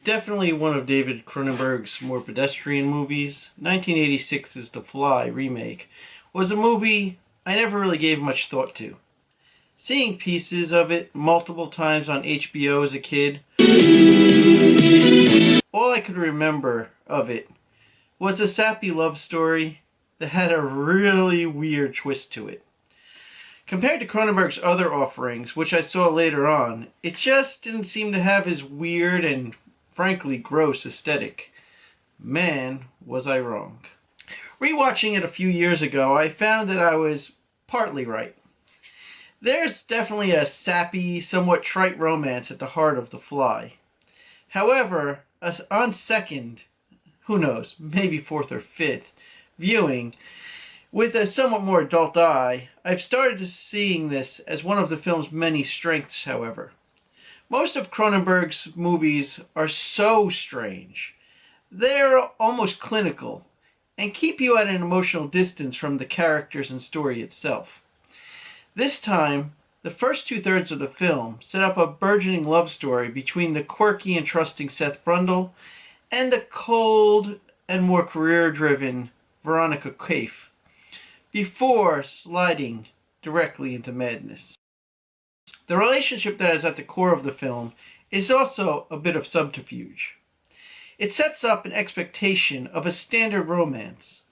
Definitely one of David Cronenberg's more pedestrian movies. 1986's The Fly remake was a movie I never really gave much thought to. Seeing pieces of it multiple times on HBO as a kid, all I could remember of it was a sappy love story that had a really weird twist to it. Compared to Cronenberg's other offerings, which I saw later on, it just didn't seem to have his weird and frankly gross aesthetic. Man, was I wrong. Rewatching it a few years ago, I found that I was partly right. There's definitely a sappy, somewhat trite romance at the heart of The Fly. However, on second, who knows, maybe fourth or fifth, viewing, with a somewhat more adult eye, I've started seeing this as one of the film's many strengths, however. Most of Cronenberg's movies are so strange. They're almost clinical and keep you at an emotional distance from the characters and story itself. This time, the first two-thirds of the film set up a burgeoning love story between the quirky and trusting Seth Brundle and the cold and more career-driven Veronica Caife, before sliding directly into madness. The relationship that is at the core of the film is also a bit of subterfuge. It sets up an expectation of a standard romance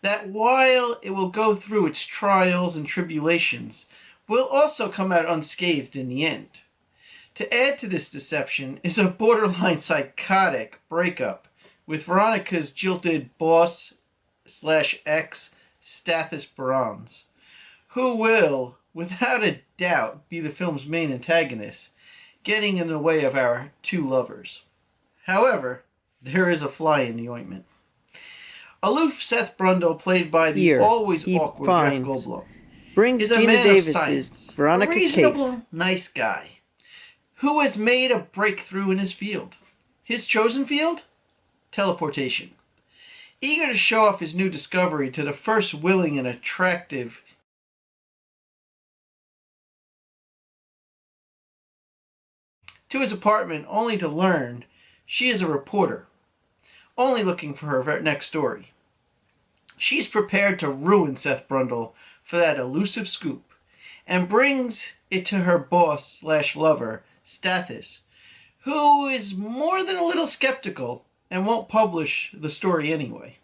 that, while it will go through its trials and tribulations, will also come out unscathed in the end. To add to this deception is a borderline psychotic breakup with Veronica's jilted boss/ex, Stathis Barnes, who will, without a doubt, be the film's main antagonist, getting in the way of our two lovers. However, there is a fly in the ointment. Aloof Seth Brundle, played by the Here, always he awkward Jeff finds, Goldblum, brings is a Gina man of Davis's science, Veronica a reasonable, nice guy, who has made a breakthrough in his field. His chosen field? Teleportation. Eager to show off his new discovery to the first willing and attractive to his apartment, only to learn she is a reporter, only looking for her next story. She's prepared to ruin Seth Brundle for that elusive scoop, and brings it to her boss/lover, Stathis, who is more than a little skeptical and won't publish the story anyway.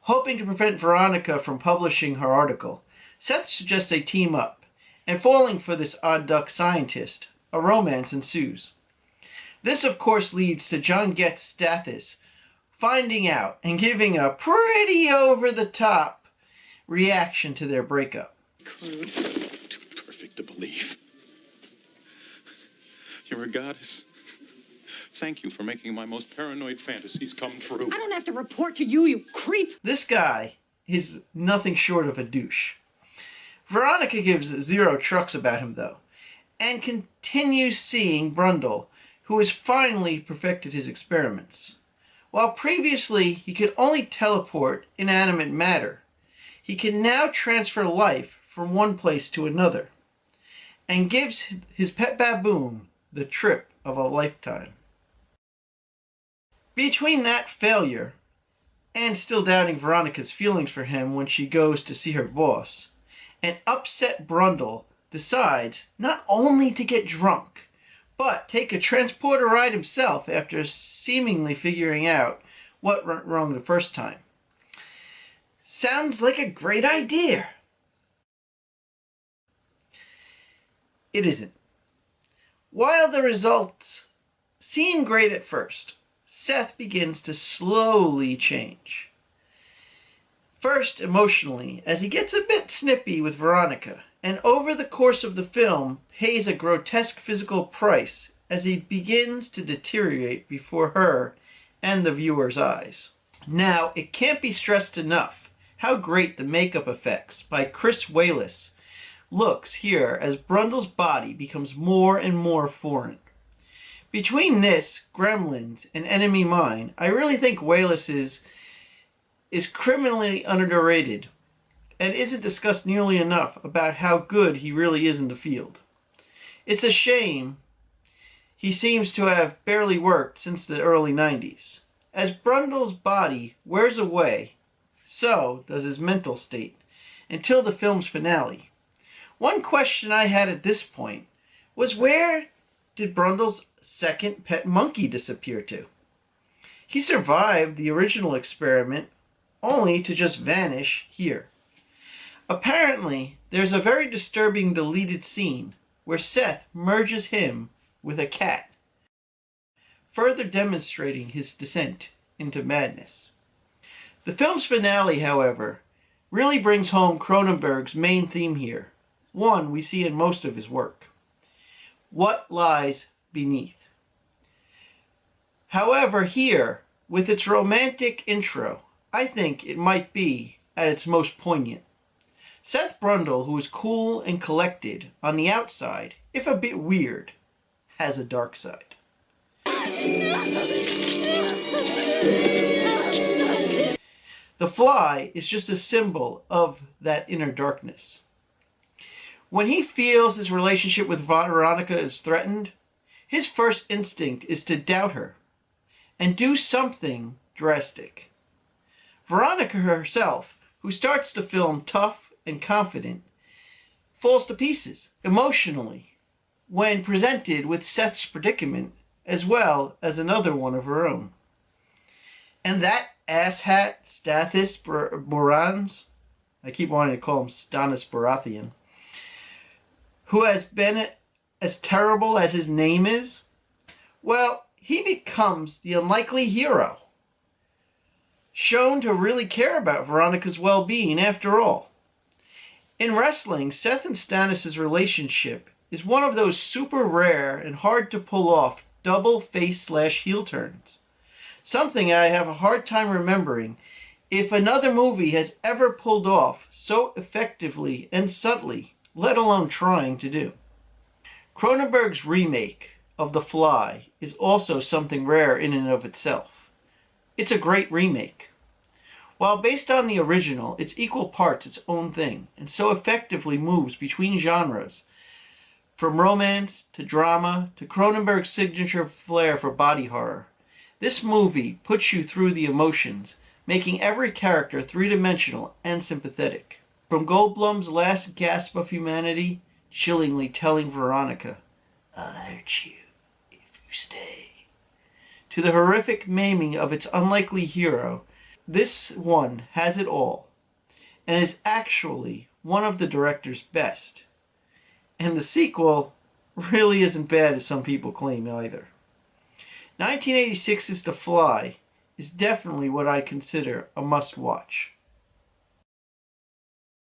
Hoping to prevent Veronica from publishing her article, Seth suggests they team up, and falling for this odd duck scientist, a romance ensues. This, of course, leads to John Getz Stathis finding out and giving a pretty over-the-top reaction to their breakup. Crude. Too perfect to believe. You're a goddess. Thank you for making my most paranoid fantasies come true. I don't have to report to you, you creep. This guy is nothing short of a douche. Veronica gives zero trucks about him, though, and continues seeing Brundle, who has finally perfected his experiments. While previously he could only teleport inanimate matter, he can now transfer life from one place to another, and gives his pet baboon the trip of a lifetime. Between that failure and still doubting Veronica's feelings for him when she goes to see her boss, an upset Brundle decides not only to get drunk, but take a transporter ride himself after seemingly figuring out what went wrong the first time. Sounds like a great idea. It isn't. While the results seem great at first, Seth begins to slowly change. First, emotionally, as he gets a bit snippy with Veronica, and over the course of the film pays a grotesque physical price as he begins to deteriorate before her and the viewer's eyes. Now, it can't be stressed enough how great the makeup effects by Chris Wayles looks here as Brundle's body becomes more and more foreign. Between this, Gremlins, and Enemy Mine, I really think Wayles is criminally underrated and isn't discussed nearly enough about how good he really is in the field. It's a shame he seems to have barely worked since the early 90s. As Brundle's body wears away, so does his mental state, until the film's finale. One question I had at this point was, where did Brundle's second pet monkey disappear to? He survived the original experiment only to just vanish here. Apparently, there's a very disturbing deleted scene where Seth merges him with a cat, further demonstrating his descent into madness. The film's finale, however, really brings home Cronenberg's main theme here, one we see in most of his work. What lies beneath? However, here, with its romantic intro, I think it might be at its most poignant. Seth Brundle, who is cool and collected on the outside, if a bit weird, has a dark side. The fly is just a symbol of that inner darkness. When he feels his relationship with Veronica is threatened, his first instinct is to doubt her and do something drastic. Veronica herself, who starts the film tough and confident, falls to pieces emotionally when presented with Seth's predicament as well as another one of her own. And that asshat Stathis Borans, I keep wanting to call him Stannis Baratheon, who has been as terrible as his name is, well, he becomes the unlikely hero, shown to really care about Veronica's well-being after all. In wrestling, Seth and Stannis' relationship is one of those super rare and hard to pull off double face/heel turns. Something I have a hard time remembering if another movie has ever pulled off so effectively and subtly, let alone trying to do. Cronenberg's remake of The Fly is also something rare in and of itself. It's a great remake. While based on the original, it's equal parts its own thing, and so effectively moves between genres, from romance to drama to Cronenberg's signature flair for body horror. This movie puts you through the emotions, making every character three-dimensional and sympathetic. From Goldblum's last gasp of humanity, chillingly telling Veronica, "I'll hurt you if you stay," to the horrific maiming of its unlikely hero, this one has it all, and is actually one of the director's best. And the sequel really isn't bad as some people claim either. 1986's The Fly is definitely what I consider a must-watch.